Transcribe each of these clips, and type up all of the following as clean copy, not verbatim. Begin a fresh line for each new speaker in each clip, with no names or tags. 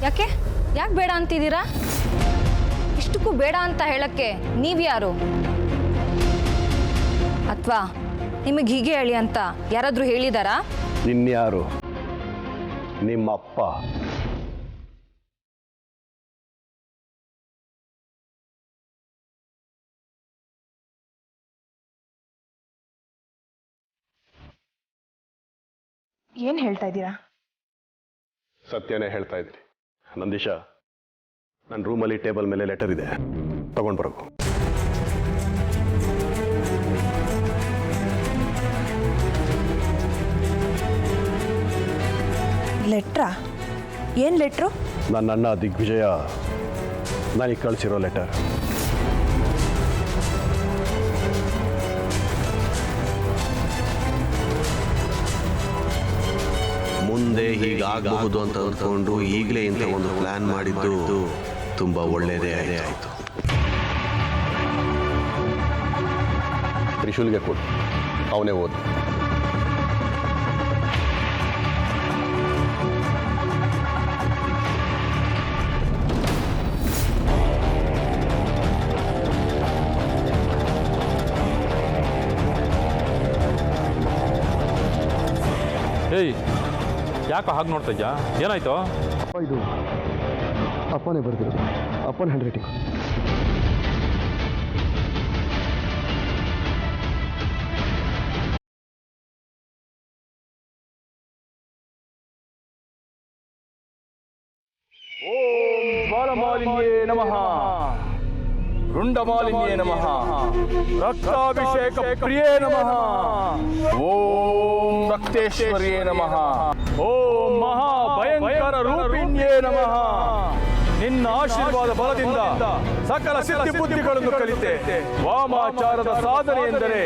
ಯಾಕೆ ಬೇಡ ಅಂತಿದ್ದೀರಾ? ಇಷ್ಟಕ್ಕೂ ಬೇಡ ಅಂತ ಹೇಳಕ್ಕೆ ನೀವ್ಯಾರು? ಅಥವಾ ನಿಮಗೆ ಹೀಗೆ ಹೇಳಿ ಅಂತ ಯಾರಾದರೂ ಹೇಳಿದಾರಾ?
ಇನ್ಯಾರು? ನಿಮ್ಮಪ್ಪ.
ಏನು ಹೇಳ್ತಾ ಇದ್ದೀರಾ?
ಸತ್ಯನೇ ಹೇಳ್ತಾ ಇದ್ದೀನಿ. ನಂದೀಶ, ನನ್ನ ರೂಮಲ್ಲಿ ಟೇಬಲ್ ಮೇಲೆ ಲೆಟರ್ ಇದೆ, ತಗೊಂಡು ಬರೋಕು.
ಲೆಟ್ರಾ? ಏನು ಲೆಟ್ರು?
ನನ್ನ ಅಣ್ಣ ದಿಗ್ವಿಜಯ ನನಗೆ ಕಳಿಸಿರೋ ಲೆಟರ್.
ಮುಂದೆ ಹೀಗಾಗಬಹುದು ಅಂತ ಅಂದ್ಕೊಂಡು ಈಗಲೇ ಇಂಥ ಒಂದು ಪ್ಲಾನ್ ಮಾಡಿದ್ದು ತುಂಬಾ ಒಳ್ಳೆಯದೇ ಆಯಿತು.
ತ್ರಿಶೂಲ್ಗೆ ಕೊಡು, ಅವನೇ ಓದು.
ಏಯ್, ಯಾಕೋ ಹಾಗೆ ನೋಡ್ತಾ ಇದ್ಯಾ? ಏನಾಯ್ತು?
ಅಪ್ಪ, ಇದು ಅಪ್ಪನೇ ಬರ್ದಿರೋದು, ಅಪ್ಪನ ಹ್ಯಾಂಡ್ ರೈಟಿಂಗ್.
ಓಂ ಬಾಲಮಾಲಿನ್ಯೇ ನಮಃ, ರುಂಡಮಾಲಿನ್ಯೇ ನಮಃ, ರಕ್ತಾಭಿಷೇಕ ಪ್ರಿಯೇ ನಮಃ, ಓಂ ರಕ್ತೇಶ್ವರಿಯೇ ನಮಃ, ಓಂ ಮಹಾ ಭಯಂಕರ ರೂಪಿಣ್ಯೇ ನಮಃ. ನಿನ್ನ ಆಶೀರ್ವಾದ ಬಲದಿಂದ ಸಕಲ ಸಿದ್ಧಿ ಬುದ್ಧಿಗಳನ್ನು ಕಲಿತೆ. ವಾಮಾಚಾರದ ಸಾಧನೆ ಎಂದರೆ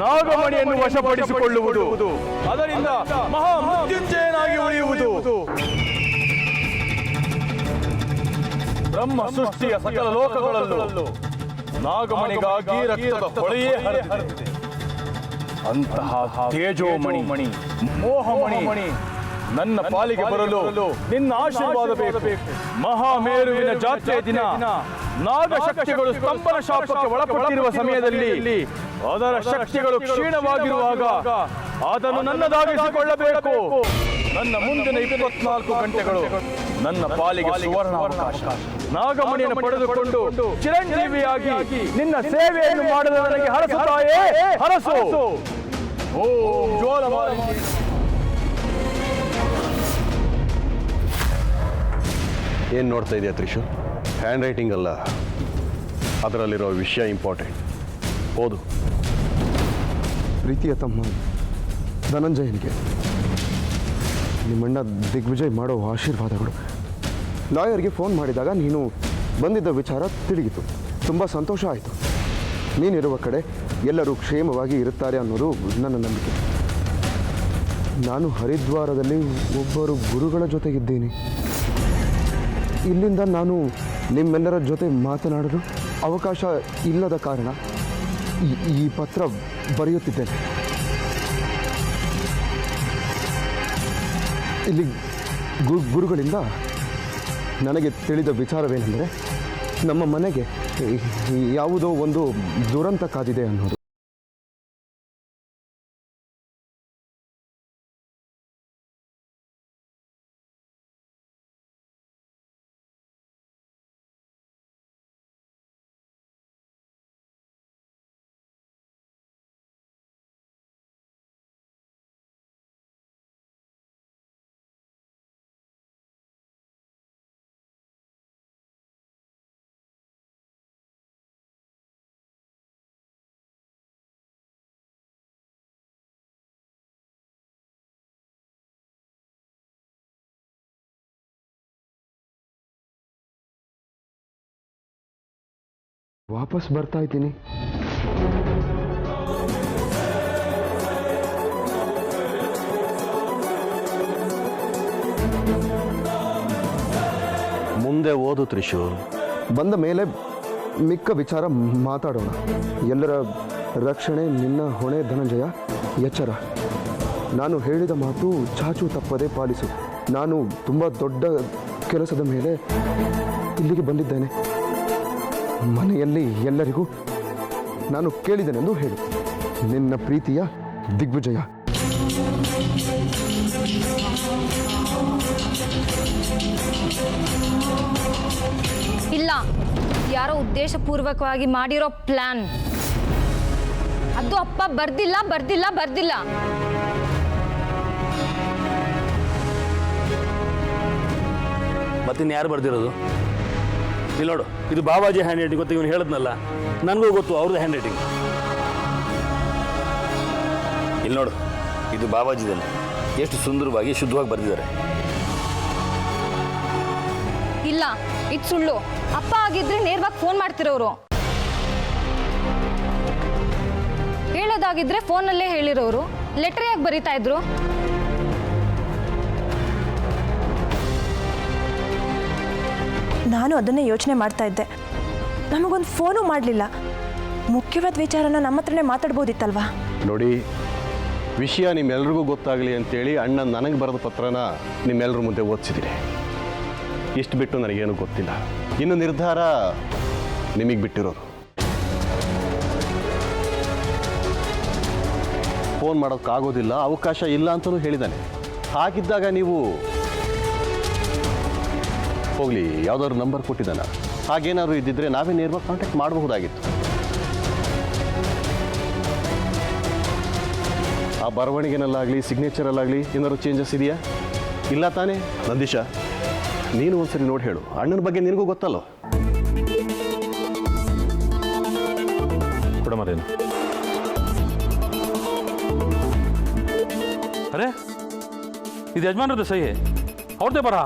ನಾಗಮಣಿಯನ್ನು ವಶಪಡಿಸಿಕೊಳ್ಳುವುದು, ಅದರಿಂದ ಮಹಾ ಮೃತ್ಯುಂಜಯನಾಗಿ ಉಳಿಯುವುದು. ಬ್ರಹ್ಮ ಸೃಷ್ಟಿಯ ಸಕಲ ಲೋಕಗಳಲ್ಲೂ ನಾಗಮಣಿಗಾಗಿ ರಕ್ತದ ಹೊಳೆಯೇ ಹರಿದಿದೆ. ಅಂತಹ ತೇಜೋಮಣಿ ಮೋಹಮಣಿ ನನ್ನ ಪಾಲಿಗೆ ಬರಲು ನಿನ್ನ ಆಶೀರ್ವಾದ ಬೇಕು. ಮಹಾಮೇರುವಿನ ಜಾತ್ರೆಯ ದಿನ ನಾಗಶಕ್ತಿಗಳು ಸ್ತಂಭನ ಶಾಪಕ್ಕೆ ಒಳಪಟ್ಟಿರುವ ಸಮಯದಲ್ಲಿ ಅದರ ಶಕ್ತಿಗಳು ಕ್ಷೀಣವಾಗಿರುವಾಗ ಅದನ್ನು ನನ್ನದಾಗಿಸಿಕೊಳ್ಳಬೇಕು. ನನ್ನ ಮುಂದಿನ 24 ಗಂಟೆಗಳು ನನ್ನ ಪಾಲಿಗೆ ಸುವರ್ಣಾವಕಾಶ. ನಾಗಮಣಿಯನ್ನು ಪಡೆದುಕೊಂಡು ಚಿರಂಜೀವಿಯಾಗಿ ನಿನ್ನ ಸೇವೆಯನ್ನು ಮಾಡಲು ನನಗೆ ಹರಸುತ್ತಾಯೇ, ಹರಸು. ಓಂ ಜ್ವಾಲಮಾಲಿನಿ.
ಏನು ನೋಡ್ತಾ ಇದೆಯಾ ತ್ರಿಶೂಲ್? ಹ್ಯಾಂಡ್ ರೈಟಿಂಗ್ ಅಲ್ಲ, ಅದರಲ್ಲಿರೋ ವಿಷಯ ಇಂಪಾರ್ಟೆಂಟ್. ಓದು.
ಪ್ರೀತಿಯ ತಮ್ಮ ಧನಂಜಯನಿಗೆ ನಿಮ್ಮಣ್ಣ ದಿಗ್ವಿಜಯ್ ಮಾಡೋ ಆಶೀರ್ವಾದಗಳು. ಲಾಯರ್ಗೆ ಫೋನ್ ಮಾಡಿದಾಗ ನೀನು ಬಂದಿದ್ದ ವಿಚಾರ ತಿಳಿಯಿತು. ತುಂಬ ಸಂತೋಷ ಆಯಿತು. ನೀನಿರುವ ಕಡೆ ಎಲ್ಲರೂ ಕ್ಷೇಮವಾಗಿ ಇರುತ್ತಾರೆ ಅನ್ನೋದು ನನ್ನ ನಂಬಿಕೆ. ನಾನು ಹರಿದ್ವಾರದಲ್ಲಿ ಒಬ್ಬರು ಗುರುಗಳ ಜೊತೆಗಿದ್ದೀನಿ. ಇಲ್ಲಿಂದ ನಾನು ನಿಮ್ಮೆಲ್ಲರ ಜೊತೆ ಮಾತನಾಡಲು ಅವಕಾಶ ಇಲ್ಲದ ಕಾರಣ ಈ ಪತ್ರ ಬರೆಯುತ್ತಿದ್ದೇನೆ. ಇಲ್ಲಿ ಗುರುಗಳಿಂದ ನನಗೆ ತಿಳಿದ ವಿಚಾರವೇನೆಂದರೆ, ನಮ್ಮ ಮನೆಗೆ ಯಾವುದೋ ಒಂದು ದುರಂತ ಕಾದಿದೆ ಅನ್ನೋದು. ವಾಪಸ್ ಬರ್ತಾ ಇದ್ದೀನಿ.
ಮುಂದೆ ಓದು ತ್ರಿಶೂಲ್.
ಬಂದ ಮೇಲೆ ಮಿಕ್ಕ ವಿಚಾರ ಮಾತಾಡೋಣ. ಎಲ್ಲರ ರಕ್ಷಣೆ ನಿನ್ನ ಹೊಣೆ ಧನಂಜಯ. ಎಚ್ಚರ. ನಾನು ಹೇಳಿದ ಮಾತು ಚಾಚು ತಪ್ಪದೆ ಪಾಲಿಸು. ನಾನು ತುಂಬ ದೊಡ್ಡ ಕೆಲಸದ ಮೇಲೆ ಇಲ್ಲಿಗೆ ಬಂದಿದ್ದೇನೆ. ಮನೆಯಲ್ಲಿ ಎಲ್ಲರಿಗೂ ನಾನು ಕೇಳಿದ್ದೇನೆಂದು ಹೇಳು. ನಿನ್ನ ಪ್ರೀತಿಯ ದಿಗ್ವಿಜಯ.
ಇಲ್ಲ, ಯಾರೋ ಉದ್ದೇಶಪೂರ್ವಕವಾಗಿ ಮಾಡಿರೋ ಪ್ಲಾನ್. ಅದು ಅಪ್ಪ ಬರ್ದಿಲ್ಲ.
ಮತ್ತಿನ್ನು ಯಾರು ಬರ್ದಿರೋದು? ಇಲ್ಲಿ ನೋಡು, ಇದು ಬಾಬಾಜಿ ಹ್ಯಾಂಡ್ ರೈಟಿಂಗ್. ಗೊತ್ತು, ಇವನು ಹೇಳಿದ್ನಲ್ಲ, ನನಗೂ ಗೊತ್ತು ಅವ್ರದ್ದು ಹ್ಯಾಂಡ್ ರೈಟಿಂಗ್. ಇಲ್ಲಿ ನೋಡು, ಇದು ಬಾಬಾಜಿದಲ್ಲ. ಎಷ್ಟು ಸುಂದರವಾಗಿ ಶುದ್ಧವಾಗಿ ಬರೆದಿದ್ದಾರೆ.
ಇಲ್ಲ, ಇದು ಸುಳ್ಳು. ಅಪ್ಪ ಆಗಿದ್ರೆ ನೇರವಾಗಿ ಫೋನ್ ಮಾಡ್ತಿರೋರು. ಹೇಳೋದಾಗಿದ್ರೆ ಫೋನಲ್ಲೇ ಹೇಳಿರೋರು. ಲೆಟರ್ ಯಾಕೆ ಬರೀತಾ ಇದ್ರು?
ನಾನು ಅದನ್ನೇ ಯೋಚನೆ ಮಾಡ್ತಾ ಇದ್ದೆ. ನಮಗೊಂದು ಫೋನು ಮಾಡಲಿಲ್ಲ. ಮುಖ್ಯವಾದ ವಿಚಾರನ ನಮ್ಮ ಹತ್ರನೇ ಮಾತಾಡ್ಬೋದಿತ್ತಲ್ವಾ?
ನೋಡಿ, ವಿಷಯ ನಿಮ್ಮೆಲ್ರಿಗೂ ಗೊತ್ತಾಗಲಿ ಅಂತೇಳಿ ಅಣ್ಣ ನನಗೆ ಬರೆದ ಪತ್ರನ ನಿಮ್ಮೆಲ್ಲರ ಮುಂದೆ ಓದಿಸಿದ್ದೀನಿ. ಇಷ್ಟು ಬಿಟ್ಟು ನನಗೇನು ಗೊತ್ತಿಲ್ಲ. ಇನ್ನು ನಿರ್ಧಾರ ನಿಮಗೆ ಬಿಟ್ಟಿರೋದು. ಫೋನ್ ಮಾಡೋಕ್ಕಾಗೋದಿಲ್ಲ, ಅವಕಾಶ ಇಲ್ಲ ಅಂತಲೂ ಹೇಳಿದ್ದಾನೆ. ಹಾಗಿದ್ದಾಗ ನೀವು ಹೋಗಲಿ, ಯಾವುದಾದ್ರು ನಂಬರ್ ಕೊಟ್ಟಿದ್ದಾನ. ಹಾಗೇನಾದ್ರು ಇದ್ದಿದ್ರೆ ನಾವೇ ನೇರವಾಗಿ ಕಾಂಟ್ಯಾಕ್ಟ್ ಮಾಡಬಹುದಾಗಿತ್ತು. ಆ ಬರವಣಿಗೆನಲ್ಲಾಗಲಿ ಸಿಗ್ನೇಚರಲ್ಲಾಗಲಿ ಏನಾದ್ರು ಚೇಂಜಸ್ ಇದೆಯಾ? ಇಲ್ಲ ತಾನೇ? ನಂದೀಶ, ನೀನು ಒಂದ್ಸರಿ ನೋಡಿ ಹೇಳು. ಅಣ್ಣನ ಬಗ್ಗೆ ನಿನಗೂ ಗೊತ್ತಲ್ಲೋ.
ಕೊಡ ಮರೇನು. ಅರೆ, ಇದು ಯಜಮಾನ್ರದ್ದು ಸಹಿ, ಅವ್ರದ್ದೇ ಬರ.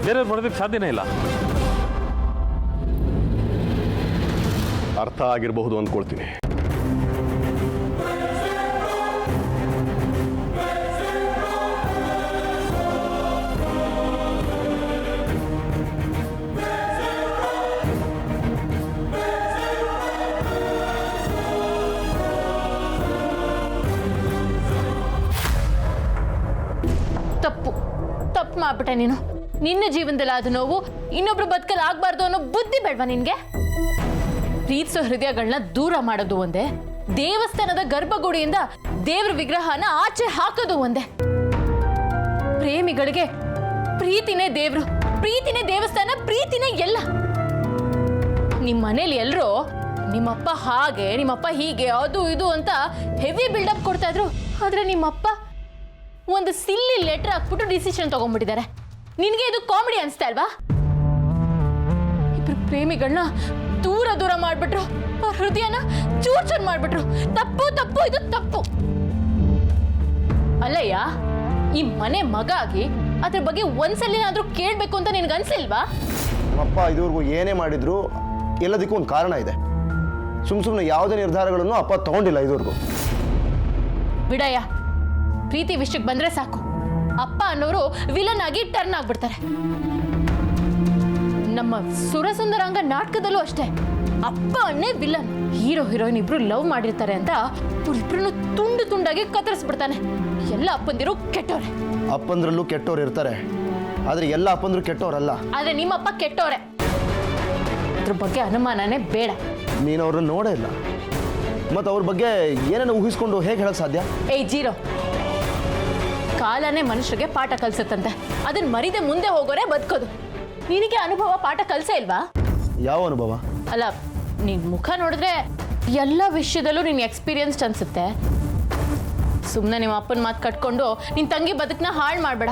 ಬೇರೆಯವ್ರು ಬರೋದಕ್ಕೆ ಸಾಧ್ಯನೇ ಇಲ್ಲ.
ಅರ್ಥ ಆಗಿರಬಹುದು ಅಂದ್ಕೊಳ್ತೀನಿ.
ತಪ್ಪು ಮಾಡ್ಬಿಟ್ಟೆ ನೀನು. ನಿನ್ನ ಜೀವನದಲ್ಲಿ ಆದ ನೋವು ಇನ್ನೊಬ್ರು ಬದುಕಲ್ಲಿ ಆಗ್ಬಾರ್ದು ಅನ್ನೋ ಬುದ್ಧಿ ಬೇಡ್ವಾ ನಿನ್ಗೆ? ಪ್ರೀತಿಸೋ ಹೃದಯಗಳನ್ನ ದೂರ ಮಾಡೋದು ಒಂದೇ, ದೇವಸ್ಥಾನದ ಗರ್ಭಗುಡಿಯಿಂದ ದೇವ್ರ ವಿಗ್ರಹನ ಆಚೆ ಹಾಕೋದು ಒಂದೇ. ಪ್ರೇಮಿಗಳಿಗೆ ಪ್ರೀತಿನೇ ದೇವ್ರು, ಪ್ರೀತಿನೇ ದೇವಸ್ಥಾನ, ಪ್ರೀತಿನೇ ಎಲ್ಲ. ನಿಮ್ಮ ಮನೇಲಿ ಎಲ್ಲರೂ ನಿಮ್ಮಪ್ಪ ಹಾಗೆ, ನಿಮ್ಮಪ್ಪ ಹೀಗೆ, ಅದು ಇದು ಅಂತ ಹೆವಿ ಬಿಲ್ಡಪ್ ಕೊಡ್ತಾ ಇದ್ರು. ಆದ್ರೆ ನಿಮ್ಮಪ್ಪ ಒಂದು ಸಿಲ್ಲಿ ಲೆಟರ್ ಹಾಕ್ಬಿಟ್ಟು ಡಿಸಿಷನ್ ತಗೊಂಡ್ಬಿಟ್ಟಿದ್ದಾರೆ. ನಿನಗೆ ಇದು ಕಾಮಿಡಿ ಅನ್ಸ್ತಾ ಅಲ್ವಾ? ಇಬ್ರು ಪ್ರೇಮಿಗಳನ್ನ ದೂರ ಮಾಡ್ಬಿಟ್ರು, ಅವ್ರ ಹೃದಯನ ಚೂರ್ ಮಾಡ್ಬಿಟ್ರು. ತಪ್ಪು, ಇದು ತಪ್ಪು ಅಲ್ಲಯ್ಯ. ಈ ಮನೆ ಮಗ ಆಗಿ ಅದ್ರ ಬಗ್ಗೆ ಒಂದ್ಸಲಿನಾದ್ರೂ ಕೇಳ್ಬೇಕು ಅಂತ ನಿನ್ಗೆ ಅನ್ಸಿಲ್ವಾ?
ಅಪ್ಪ ಇದುವರೆಗೂ ಏನೇ ಮಾಡಿದ್ರು ಎಲ್ಲದಕ್ಕೂ ಒಂದು ಕಾರಣ ಇದೆ. ಸುಮ್ಮನೆ ಯಾವುದೇ ನಿರ್ಧಾರಗಳನ್ನು ಅಪ್ಪ ತಗೊಂಡಿಲ್ಲ ಇದುವರೆಗೂ.
ಬಿಡಯ್ಯ, ಪ್ರೀತಿ ವಿಷಯಕ್ಕೆ ಬಂದ್ರೆ ಸಾಕು, ಅಪ್ಪ ಅನ್ನೋರು ವಿಲನ್ ಆಗಿ ಟರ್ನ್ ಆಗ್ಬಿಡ್ತಾರೆ. ನಮ್ಮ ಸುರಸುಂದರಾಂಗ ನಾಟಕದಲ್ಲೂ ಅಷ್ಟೇ, ಅಪ್ಪ ಅನ್ನೇ ವಿಲನ್. ಹೀರೋ ಹೀರೋಯಿನ್ ಇಬ್ರು ಲವ್ ಮಾಡಿರ್ತಾರೆ ಅಂತ ಅವ್ರಿಬ್ರು ತುಂಡಾಗಿ ಕತ್ತರಿಸ್ಬಿಡ್ತಾನೆ. ಎಲ್ಲ ಅಪ್ಪಂದಿರು ಕೆಟ್ಟವ್ರೆ.
ಅಪ್ಪಂದ್ರಲ್ಲೂ ಕೆಟ್ಟವ್ರು ಇರ್ತಾರೆ, ಆದ್ರೆ ಎಲ್ಲ ಅಪ್ಪಂದ್ರು ಕೆಟ್ಟವ್ರಲ್ಲ.
ಆದ್ರೆ ನಿಮ್ಮಪ್ಪ ಕೆಟ್ಟವ್ರೆ, ಅದ್ರ ಬಗ್ಗೆ ಅನುಮಾನನೇ ಬೇಡ.
ನೀನು ಅವ್ರನ್ನ ನೋಡೇ ಇಲ್ಲ, ಮತ್ತು ಅವ್ರ ಬಗ್ಗೆ ಏನೇನು ಊಹಿಸ್ಕೊಂಡು ಹೇಗೆ ಹೇಳಕ್ ಸಾಧ್ಯ?
ಏಯ್ ಜೀರೋ, ಕಾಲನೇ ಮನುಷ್ಯರಿಗೆ ಪಾಠ ಕಲ್ಸತ್ತಂತೆ, ಅದನ್ನ ಮರಿದೆ ಮುಂದೆ ಹೋಗೋರೆ ಬದುಕೋದು. ನಿನಗೆ ಅನುಭವ ಪಾಠ ಕಲ್ಸೇ ಇಲ್ವಾ?
ಯಾವ ಅನುಭವ?
ಅಲ್ಲ, ನಿನ್ ಮುಖ ನೋಡಿದ್ರೆ ಎಲ್ಲ ವಿಷಯದಲ್ಲೂ ನೀನ್ ಎಕ್ಸ್ಪೀರಿಯನ್ಸ್ಡ್ ಅನ್ಸುತ್ತೆ. ಸುಮ್ಮನೆ ನಿಮ್ಮ ಅಪ್ಪನ ಮಾತು ಕಟ್ಕೊಂಡು ನಿನ್ ತಂಗಿ ಬದುಕನ್ನ ಹಾಳು ಮಾಡಬೇಡ.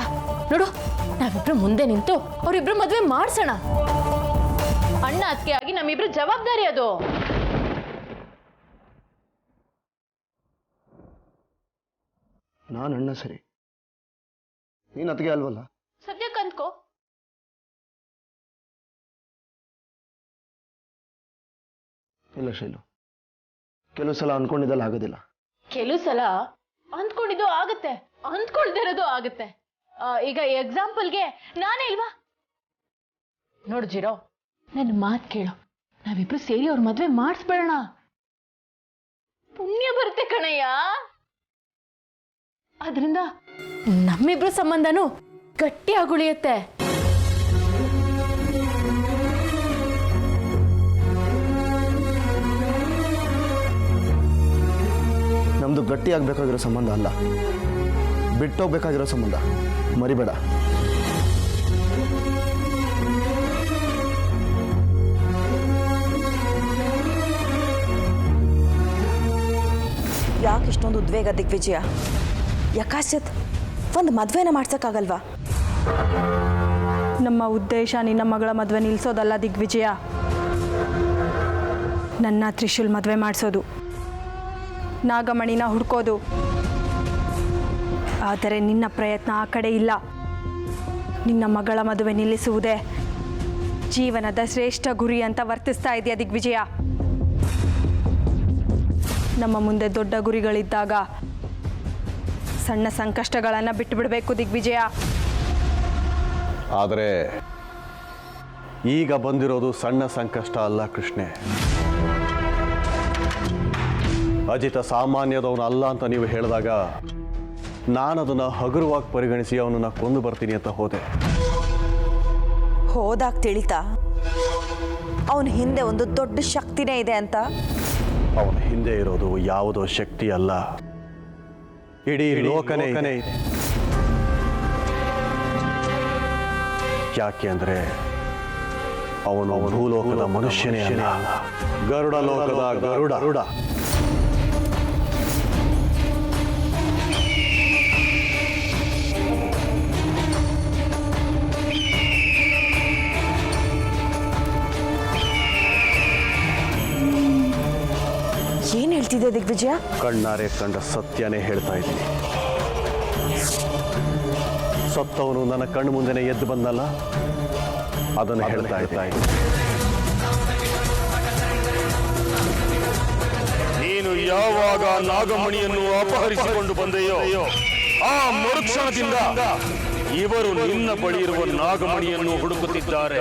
ನೋಡು, ನಾವಿಬ್ರು ಮುಂದೆ ನಿಂತು ಅವ್ರಿಬ್ರು ಮದುವೆ ಮಾಡ್ಸೋಣ. ಅಣ್ಣ ಅತ್ತಿಗೆ ಆಗಿ ನಮ್ಮಿಬ್ರು ಜವಾಬ್ದಾರಿ ಅದು.
ನಾನು ಅಣ್ಣ ಸರಿ, ನೀನು ಅತ್ತಿಗೆ ಅಲ್ವಲ್ಲ?
ಸದ್ಯಕ್ಕೆ ಅಂದ್ಕೋ.
ಇಲ್ಲ ಶೈಲು, ಕೆಲವು ಸಲ ಅನ್ಕೊಂಡಿದ್ದಲ್ಲ ಆಗೋದಿಲ್ಲ.
ಕೆಲವು ಸಲ ಅಂದ್ಕೊಂಡಿದ್ದು ಆಗುತ್ತೆ, ಅಂದ್ಕೊಳ್ದೇ ಇರೋದು ಆಗುತ್ತೆ. ಈಗ ಎಕ್ಸಾಂಪಲ್ಗೆ ನಾನೇ ಇಲ್ವಾ? ನೋಡು ಜಿರೋ, ನನ್ನ ಮಾತು ಕೇಳು, ನಾವಿಬ್ರು ಸೇರಿ ಅವ್ರ ಮದ್ವೆ ಮಾಡಿಸ್ಬೇಡ. ಪುಣ್ಯ ಬರುತ್ತೆ ಕಣಯ್ಯ. ಅದರಿಂದ ನಮ್ಮಿಬ್ರು ಸಂಬಂಧನೂ ಗಟ್ಟಿಯಾಗಿ ಉಳಿಯುತ್ತೆ.
ನಮ್ಮದು ಗಟ್ಟಿಯಾಗಬೇಕಾಗಿರೋ ಸಂಬಂಧ ಅಲ್ಲ, ಬಿಟ್ಟೋಗ್ಬೇಕಾಗಿರೋ ಸಂಬಂಧ, ಮರಿಬೇಡ.
ಯಾಕೆ ಇಷ್ಟೊಂದು ಉದ್ವೇಗ ದಿಗ್ವಿಜಯ? ಯಕಾಶ್ಚಿತ್ ಒಂದು ಮದುವೆನ ಮಾಡ್ಸೋಕ್ಕಾಗಲ್ವಾ? ನಮ್ಮ ಉದ್ದೇಶ ನಿನ್ನ ಮಗಳ ಮದುವೆ ನಿಲ್ಲಿಸೋದಲ್ಲ ದಿಗ್ವಿಜಯ, ನನ್ನ ತ್ರಿಶೂಲ್ ಮದುವೆ ಮಾಡಿಸೋದು, ನಾಗಮಣಿನ ಹುಡ್ಕೋದು. ಆದರೆ ನಿನ್ನ ಪ್ರಯತ್ನ ಆ ಕಡೆ ಇಲ್ಲ. ನಿನ್ನ ಮಗಳ ಮದುವೆ ನಿಲ್ಲಿಸುವುದೇ ಜೀವನದ ಶ್ರೇಷ್ಠ ಗುರಿ ಅಂತ ವರ್ತಿಸ್ತಾ ಇದೆಯಾ ದಿಗ್ವಿಜಯ? ನಮ್ಮ ಮುಂದೆ ದೊಡ್ಡ ಗುರಿಗಳಿದ್ದಾಗ ಸಣ್ಣ ಸಂಕಷ್ಟಗಳನ್ನು ಬಿಟ್ಟು ಬಿಡಬೇಕು ದಿಗ್ವಿಜಯ.
ಆದರೆ ಈಗ ಬಂದಿರೋದು ಸಣ್ಣ ಸಂಕಷ್ಟ ಅಲ್ಲ ಕೃಷ್ಣೆ. ಅಜಿತ ಸಾಮಾನ್ಯದವನು ಅಲ್ಲ ಅಂತ ನೀವು ಹೇಳಿದಾಗ ನಾನದನ್ನು ಹಗುರವಾಗಿ ಪರಿಗಣಿಸಿ ಅವನನ್ನು ಕೊಂದು ಬರ್ತೀನಿ ಅಂತ ಹೋದೆ.
ಹೋದಾಗ ತಿಳಿತಾ ಅವನ ಹಿಂದೆ ಒಂದು ದೊಡ್ಡ ಶಕ್ತಿನೇ ಇದೆ ಅಂತ?
ಅವನ ಹಿಂದೆ ಇರೋದು ಯಾವುದೋ ಶಕ್ತಿ ಅಲ್ಲ, ಇಡೀ ಲೋಕನೇ ಇದೆ. ಯಾಕೆ ಅಂದರೆ ಅವನು ಭೂಲೋಕದ ಮನುಷ್ಯನೇ ಅಲ್ಲ, ಗರುಡ ಲೋಕದ ಗರುಡ.
ಏನು ಹೇಳ್ತಿದ್ದೆ ದಿಗ್ವಿಜಯ?
ಕಣ್ಣಾರೆ ಕಂಡ ಸತ್ಯನೇ ಹೇಳ್ತಾ ಇದ್ದೀನಿ. ಸತ್ತವನು ನನ್ನ ಕಣ್ಣು ಮುಂದೆನೇ ಎದ್ದು ಬಂದಲ್ಲ, ಅದನ್ನು ಹೇಳ್ತಾ ಇದ್ದೀನಿ.
ನೀನು ಯಾವಾಗ ನಾಗಮಣಿಯನ್ನು ಅಪಹರಿಸಿಕೊಂಡು ಬಂದೆಯೋ ಆ ಮರುಕ್ಷಣದಿಂದ ಇವರು ನಿನ್ನ ಬಳಿ ಇರುವ ನಾಗಮಣಿಯನ್ನು ಹುಡುಕುತ್ತಿದ್ದಾರೆ.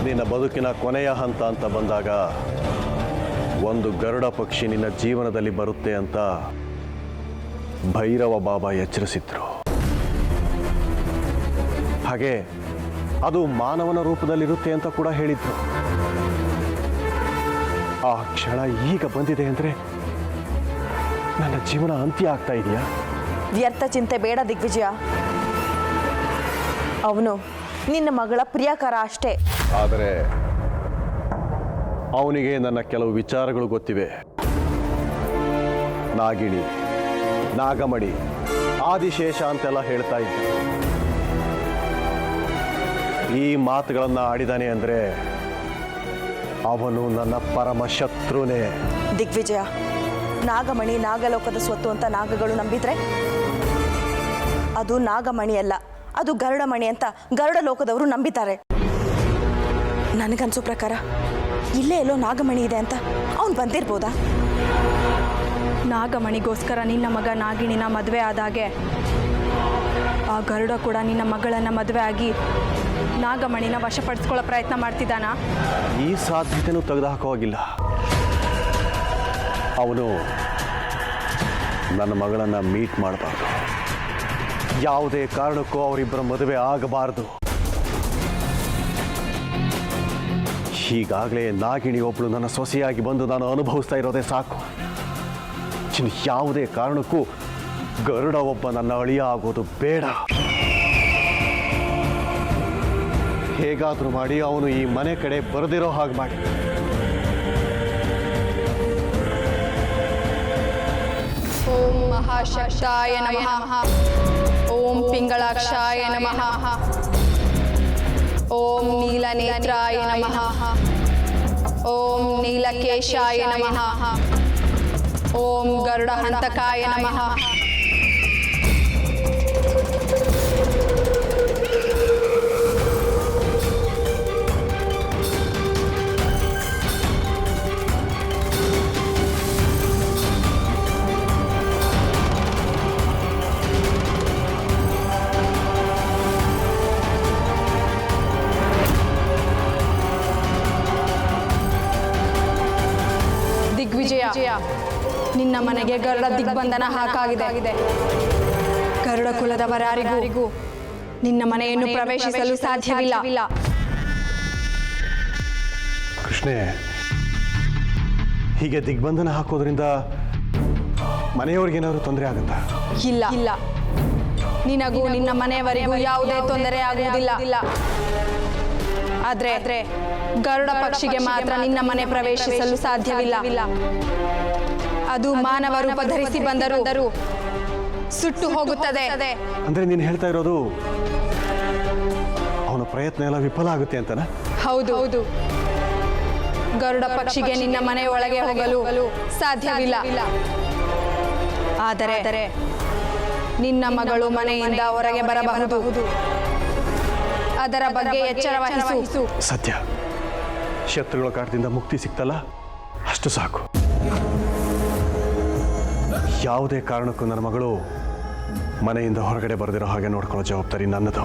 ನಿನ್ನ ಬದುಕಿನ ಕೊನೆಯ ಹಂತ ಅಂತ ಬಂದಾಗ ಒಂದು ಗರುಡ ಪಕ್ಷಿ ನಿನ್ನ ಜೀವನದಲ್ಲಿ ಬರುತ್ತೆ ಅಂತ ಭೈರವ ಬಾಬಾ ಎಚ್ಚರಿಸಿದ್ರು. ಹಾಗೆ ಅದು ಮಾನವನ ರೂಪದಲ್ಲಿರುತ್ತೆ ಅಂತ ಕೂಡ ಹೇಳಿದ್ರು. ಆ ಕ್ಷಣ ಈಗ ಬಂದಿದೆ ಅಂದರೆ ನನ್ನ ಜೀವನ ಅಂತ್ಯ ಆಗ್ತಾ ಇದೆಯಾ?
ವ್ಯರ್ಥ ಚಿಂತೆ ಬೇಡ ದಿಗ್ವಿಜಯ. ಅವನು ನಿನ್ನ ಮಗಳ ಪ್ರಿಯಕರ ಅಷ್ಟೇ.
ಆದರೆ ಅವನಿಗೆ ನನ್ನ ಕೆಲವು ವಿಚಾರಗಳು ಗೊತ್ತಿವೆ. ನಾಗಿಣಿ, ನಾಗಮಣಿ, ಆದಿಶೇಷ ಅಂತೆಲ್ಲ ಹೇಳ್ತಾ ಇದ್ದ. ಈ ಮಾತುಗಳನ್ನು ಆಡಿದಾನೆ ಅಂದರೆ ಅವನು ನನ್ನ ಪರಮ ಶತ್ರುನೇ.
ದಿಗ್ವಿಜಯ, ನಾಗಮಣಿ ನಾಗಲೋಕದ ಸ್ವತ್ತು ಅಂತ ನಾಗಗಳು ನಂಬಿದ್ರೆ ಅದು ನಾಗಮಣಿ ಅಲ್ಲ, ಅದು ಗರುಡಮಣಿ ಅಂತ ಗರುಡ ಲೋಕದವರು ನಂಬಿದ್ದಾರೆ. ನನಗನ್ಸೋ ಪ್ರಕಾರ ಇಲ್ಲೇ ಎಲ್ಲೋ ನಾಗಮಣಿ ಇದೆ ಅಂತ ಅವನು ಬಂದಿರ್ಬೋದಾ? ನಾಗಮಣಿಗೋಸ್ಕರ ನಿನ್ನ ಮಗ ನಾಗಿಣಿನ ಮದುವೆ ಆದಾಗೆ ಆ ಗರುಡ ಕೂಡ ನಿನ್ನ ಮಗಳನ್ನು ಮದುವೆ ಆಗಿ ನಾಗಮಣಿನ ವಶಪಡಿಸ್ಕೊಳ್ಳೋ ಪ್ರಯತ್ನ ಮಾಡ್ತಿದ್ದಾನಾ?
ಈ ಸಾಧ್ಯತೆನೂ ತೆಗೆದುಹಾಕುವಾಗಿಲ್ಲ. ಅವನು ನನ್ನ ಮಗಳನ್ನು ಮೀಟ್ ಮಾಡಬಾರ್ದು. ಯಾವುದೇ ಕಾರಣಕ್ಕೂ ಅವರಿಬ್ಬರ ಮದುವೆ ಆಗಬಾರದು. ಈಗಾಗಲೇ ನಾಗಿಣಿ ಒಬ್ಬಳು ನನ್ನ ಸೊಸೆಯಾಗಿ ಬಂದು ನಾನು ಅನುಭವಿಸ್ತಾ ಇರೋದೇ ಸಾಕು. ಯಾವುದೇ ಕಾರಣಕ್ಕೂ ಗರುಡ ಒಬ್ಬ ನನ್ನ ಅಳಿಯ ಆಗೋದು ಬೇಡ. ಹೇಗಾದರೂ ಮಾಡಿ ಅವನು ಈ ಮನೆ ಕಡೆ ಬರದಿರೋ ಹಾಗೆ ಮಾಡಿ.
ಓಂ ಮಹಾಶಕ್ತಾಯ ನಮಃ. ಓಂ ಪಿಂಗಳಾಕ್ಷಾಯ ನಮಃ. ಓಂ ನೀಲನೇತ್ರಾಯ ನಮಃ. ಓಂ ನೀಲಕೇಶಾಯ ನಮಃ. ಓಂ ಗರುಡಹಂತಕಾಯ ನಮಃ.
ನಿನ್ನ ಮನೆಗೆ ಗರುಡ ದಿಗ್ಬಂಧನ ಹಾಕಾಗಿದೆ. ಗರುಡ ಕುಲದವರಾರಿಗೂ ನಿನ್ನ ಮನೆಯನ್ನು ಪ್ರವೇಶಿಸಲು ಸಾಧ್ಯವಿಲ್ಲ.
ಕೃಷ್ಣೆ, ಹೀಗೆ ದಿಗ್ಬಂಧನ ಹಾಕೋದ್ರಿಂದ ಮನೆಯವ್ರಿಗೇನಾದ್ರು ತೊಂದರೆ ಆಗುತ್ತಾ?
ಇಲ್ಲ, ನಿನಗೂ ನಿನ್ನ ಮನೆಯವರಿಗೂ ಯಾವುದೇ ತೊಂದರೆ ಆಗುವುದಿಲ್ಲ. ಆದ್ರೆ ಗರುಡ ಪಕ್ಷಿಗೆ ಮಾತ್ರ ನಿನ್ನ ಮನೆ ಪ್ರವೇಶಿಸಲು ಸಾಧ್ಯವಿಲ್ಲ. ಅದು ಮಾನವ ರೂಪ ಧರಿಸಿ ಬಂದರೂ ಸುಟ್ಟು ಹೋಗುತ್ತದೆ.
ಅಂದ್ರೆ ನೀನು ಹೇಳ್ತಾ ಇರೋದು ಅವನ ಪ್ರಯತ್ನ ಎಲ್ಲ ವಿಫಲ ಆಗುತ್ತೆ ಅಂತನಾ?
ಹೌದು. ಗರುಡ ಪಕ್ಷಿಗೆ ನಿನ್ನ ಮನೆಯೊಳಗೆ ಹೋಗಲು ಸಾಧ್ಯವಿಲ್ಲ. ಆದರೆ ನಿನ್ನ ಮಗಳು ಮನೆಯಿಂದ ಹೊರಗೆ ಬರಬಹುದು. ಅದರ ಬಗ್ಗೆ ಎಚ್ಚರ ವಹಿಸು.
ಸತ್ಯ, ಶತ್ರುಗಳ ಕಾಟದಿಂದ ಮುಕ್ತಿ ಸಿಕ್ತಲ್ಲ, ಅಷ್ಟು ಸಾಕು. ಯಾವುದೇ ಕಾರಣಕ್ಕೂ ನನ್ನ ಮಗಳು ಮನೆಯಿಂದ ಹೊರಗಡೆ ಬರೆದಿರೋ ಹಾಗೆ ನೋಡ್ಕೊಳ್ಳೋ ಜವಾಬ್ದಾರಿ ನನ್ನದು.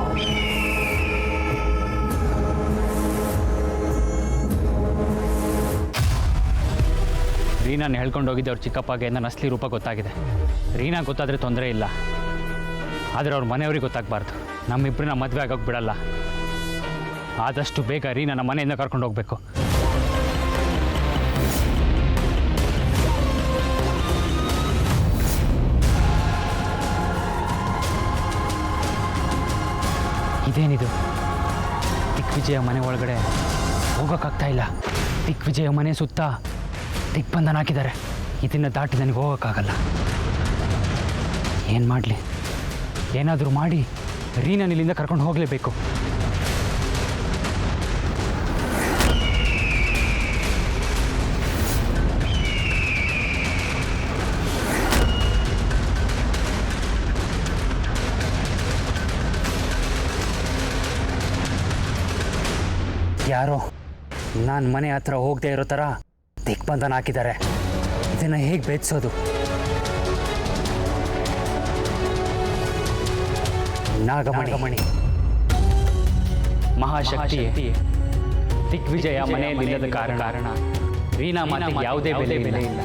ರೀನಾನ ಹೇಳ್ಕೊಂಡು ಹೋಗಿದ್ದೆ ಅವ್ರ ಚಿಕ್ಕಪ್ಪಗೆ ನನ್ನ ಅಸಲಿ ರೂಪ ಗೊತ್ತಾಗಿದೆ. ರೀನಾ ಗೊತ್ತಾದರೆ ತೊಂದರೆ ಇಲ್ಲ, ಆದರೆ ಅವ್ರ ಮನೆಯವ್ರಿಗೆ ಗೊತ್ತಾಗಬಾರ್ದು. ನಮ್ಮಿಬ್ಬರನ್ನ ಮದುವೆ ಆಗೋಕೆ ಬಿಡಲ್ಲ. ಆದಷ್ಟು ಬೇಗ ರೀನಾನ ಮನೆಯಿಂದ ಕರ್ಕೊಂಡು ಹೋಗ್ಬೇಕು. ಇದೇನಿದು? ದಿಗ್ವಿಜಯ ಮನೆ ಒಳಗಡೆ ಹೋಗೋಕ್ಕಾಗ್ತಾ ಇಲ್ಲ. ದಿಗ್ವಿಜಯ ಮನೆ ಸುತ್ತ ದಿಗ್ಬಂಧನ ಹಾಕಿದ್ದಾರೆ. ಇದನ್ನು ದಾಟಿ ನನಗೆ ಹೋಗೋಕ್ಕಾಗಲ್ಲ. ಏನು ಮಾಡಲಿ? ಏನಾದರೂ ಮಾಡಿ ರೀನಾನ ಇಲ್ಲಿಂದ ಕರ್ಕೊಂಡು ಹೋಗಲೇಬೇಕು. ಯಾರೋ ನಾನು ಮನೆ ಹತ್ರ ಹೋಗದೆ ಇರೋ ಥರ ದಿಗ್ಬಂಧನ ಹಾಕಿದ್ದಾರೆ. ಇದನ್ನು ಹೇಗೆ ಭೇದಿಸೋದು? ನಾಗಮಣಿ ಮಹಾಶಕ್ತಿ ದಿಗ್ವಿಜಯ ಮನೆಯಲ್ಲಿ ಇಲ್ಲದ ಕಾರಣ ರೀನಾ ಮಾತಿಗೆ ಯಾವುದೇ ಬೆಲೆ ಇಲ್ಲ.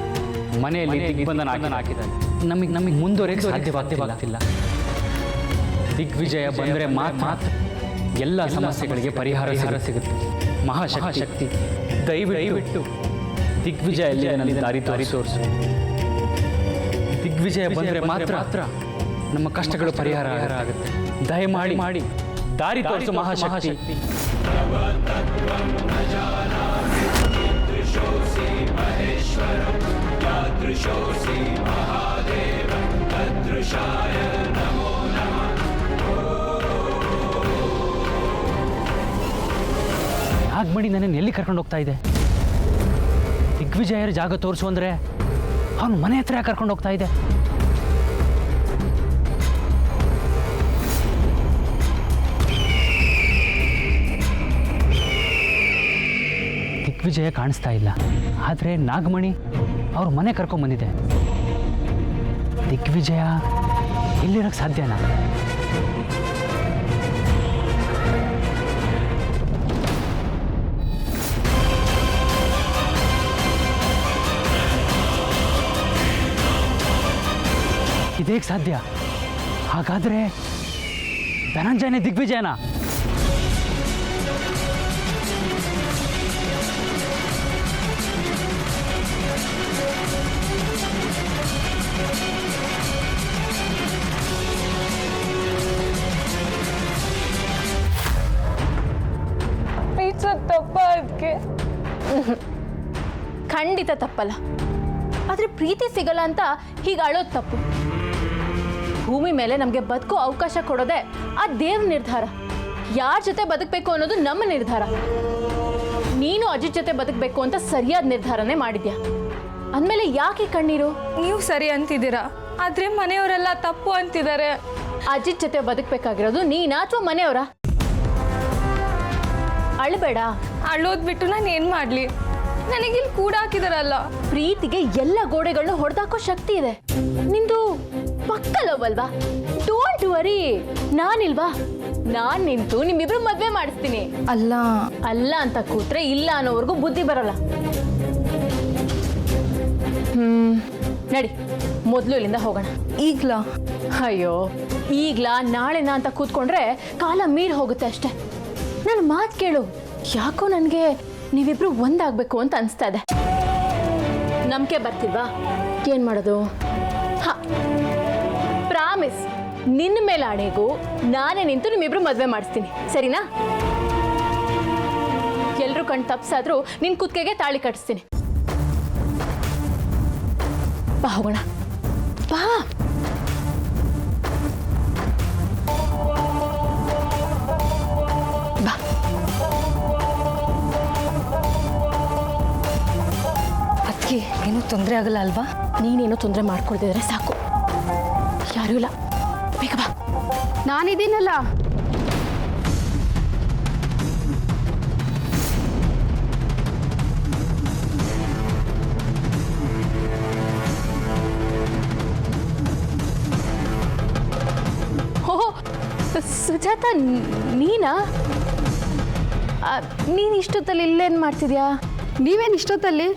ಮನೆಯಲ್ಲಿ ದಿಗ್ಬಂಧನ ಹಾಕಿದ್ದಾರೆ. ನಮಗೆ ಮುಂದುವರೆಗೆ ಸಾಧ್ಯವಾಗ್ತಿಲ್ಲ. ದಿಗ್ವಿಜಯ ಬಂದರೆ ಮಾತ್ರ ಎಲ್ಲ ಸಮಸ್ಯೆಗಳಿಗೆ ಪರಿಹಾರ ಸಿಗುತ್ತೆ. ಮಹಾಶಕ್ತಿ ದಯವಿಟ್ಟು ದಿಗ್ವಿಜಯ ದಾರಿ ತೋರಿಸು. ದಿಗ್ವಿಜಯ ಬಂದರೆ ಮಾತ್ರ ನಮ್ಮ ಕಷ್ಟಗಳು ಪರಿಹಾರ ಆಗುತ್ತೆ. ದಯಮಾಡಿ ದಾರಿ ತೋರಿಸು ಮಹಾಶಕ್ತಿ. ನಾಗಮಣಿ ನನ್ನನ್ನು ಎಲ್ಲಿ ಕರ್ಕೊಂಡು ಹೋಗ್ತಾ ಇದೆ? ದಿಗ್ವಿಜಯರ ಜಾಗ ತೋರಿಸು ಅಂದರೆ ಅವನು ಮನೆ ಹತ್ರ ಕರ್ಕೊಂಡು ಹೋಗ್ತಾ ಇದೆ. ದಿಗ್ವಿಜಯ ಕಾಣಿಸ್ತಾ ಇಲ್ಲ, ಆದರೆ ನಾಗಮಣಿ ಅವ್ರ ಮನೆ ಕರ್ಕೊಂಡ್ಬಂದಿದೆ. ದಿಗ್ವಿಜಯ ಇಲ್ಲಿರೋಕ್ಕೆ ಸಾಧ್ಯನಾ? ಇದೇಗೆ ಸಾಧ್ಯ? ಹಾಗಾದರೆ ಧನಂಜಯನೇ ದಿಗ್ವಿಜಯನ?
ತಪ್ಪ ಅದಕ್ಕೆ? ಖಂಡಿತ ತಪ್ಪಲ್ಲ. ಆದರೆ ಪ್ರೀತಿ ಸಿಗಲ್ಲ ಅಂತ ಹೀಗೆ ಅಳೋದು ತಪ್ಪು. ಭೂಮಿ ಮೇಲೆ ನಮಗೆ ಬದುಕೋ ಅವಕಾಶ ಕೊಡೋದೆ ಆ ದೇವ್ರ ನಿರ್ಧಾರ. ಯಾರ ಜೊತೆ ಬದುಕಬೇಕು ಅನ್ನೋದು ನಮ್ಮ ನಿರ್ಧಾರ. ನೀನು ಅಜಿತ್ ಜೊತೆ ಬದುಕಬೇಕು ಅಂತ ಸರಿಯಾದ ನಿರ್ಧಾರನೇ ಮಾಡಿದ್ಯಾ. ಅಂದಮೇಲೆ ಯಾಕೆ ಕಣ್ಣೀರು?
ನೀವು ಸರಿ ಅಂತಿದ್ದೀರಾ, ಆದರೆ ಮನೆಯವರೆಲ್ಲ ತಪ್ಪು ಅಂತಿದ್ದಾರೆ.
ಅಜಿತ್ ಜೊತೆ ಬದುಕಬೇಕಾಗಿರೋದು ನೀನಾ ಅಥವಾ ಮನೆಯವರ? ಅಳಬೇಡ.
ಅಳೋದು ಬಿಟ್ಟು ನಾನು ಏನು ಮಾಡಲಿ? ನನಗಿಲ್ಲಿ ಕೂಡ ಹಾಕಿದಾರಲ್ಲ.
ಪ್ರೀತಿಗೆ ಎಲ್ಲ ಗೋಡೆಗಳನ್ನ ಹೊಡೆದಾಕೋ ಶಕ್ತಿ ಇದೆ. ನಿಂದು ಪಕ್ಕ ಲವ್ ಅಲ್ವಾ? Don't worry, ನಾನಿಲ್ವಾ? ನಾನ್ ನಿಂತು ನಿಮ್ಮಿಬ್ರು ಮದ್ವೆ ಮಾಡಿಸ್ತೀನಿ.
ಅಲ್ಲ
ಅಂತ ಕೂತ್ರೆ ಇಲ್ಲ ಅನ್ನೋವರೆಗೂ ಬುದ್ಧಿ ಬರಲ್ಲ. ನಡಿ ಮೊದಲು ಇಲ್ಲಿಂದ ಹೋಗೋಣ.
ಈಗ್ಲಾ?
ಅಯ್ಯೋ ಈಗ್ಲಾ ನಾಳೆನಾ ಅಂತ ಕೂತ್ಕೊಂಡ್ರೆ ಕಾಲ ಮೀರಿ ಹೋಗುತ್ತೆ ಅಷ್ಟೆ. ನನ್ನ ಮಾತು ಕೇಳು, ಯಾಕೋ ನನಗೆ ನೀವಿಬ್ರು ಒಂದಾಗಬೇಕು ಅಂತ ಅನಿಸ್ತಾ ಇದೆ. ನಂಬಿಕೆ ಬರ್ತಿಲ್ವಾ? ಏನು ಮಾಡೋದು? ಹಾ, ಪ್ರಾಮಿಸ್, ನಿನ್ನ ಮೇಲೆ ಆಣೆಗೂ ನಾನೇ ನಿಂತು ನಿಮ್ಮಿಬ್ರು ಮದುವೆ ಮಾಡಿಸ್ತೀನಿ, ಸರಿನಾ? ಎಲ್ಲರೂ ಕಣ್ ತಪ್ಸಾದ್ರೂ ನಿನ್ನ ಕುತ್ತಿಗೆಗೆ ತಾಳಿ ಕಟ್ಟಿಸ್ತೀನಿ. ಬಾ ಹೋಗೋಣ, ಬಾ. ಬಾ.
ಅದಕ್ಕೆ ಏನೂ ತೊಂದರೆ ಆಗಲ್ಲ ಅಲ್ವಾ?
ನೀನೇನೋ ತೊಂದರೆ ಮಾಡ್ಕೊಳ್ತಿದ್ರೆ ಸಾಕು, ಯಾರೂ ಇಲ್ಲ. ಬೇಗ ಬಾ.
ನಾನಿದ್ದೀನಲ್ಲ.
ಓಹೋ ಸುಜಾತ, ನೀನಾ? ನೀನು ಇಷ್ಟೊತ್ತಲ್ಲಿ ಇಲ್ಲೇನು ಮಾಡ್ತಿದ್ಯಾ?
ನೀವೇನು ಇಷ್ಟೊತ್ತಲ್ಲಿ?